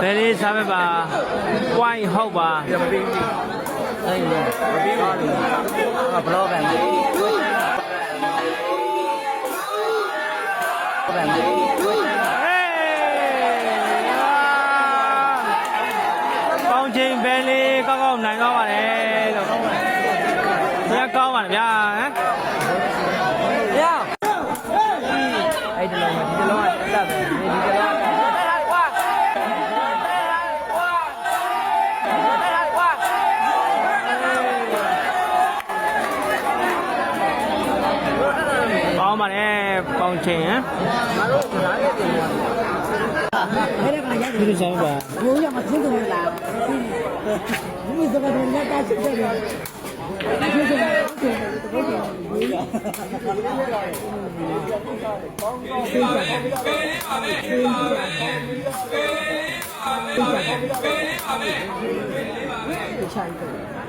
ဘယ်လေးစားပဲပါဝိုင်းဟုတ်ပါအဲ့လိုမပြီးပါဘူးဘလော့ပဲပေါင်းချိန်ဘယ်လေးကောင်းကောင်းနိုင်တော့ပါတယ်လို့တရားကောင်းပါဗျာဟမ်ဗျာအဲ့ဒီလုံးဒီလုံးကတက်ပဲဒီလုံးကောင်းပါတယ်ပေါင်းချိန်ဟမ်ငါတို့နားရည်တယ်အဲ့ဒါကရိုက်ပြီးဆိုင်ပါဘိုးရမသိဘူးလားဒီစကားတွေလည်းကားချစ်တယ်ဒီစကားတွေဘိုးရချိုင်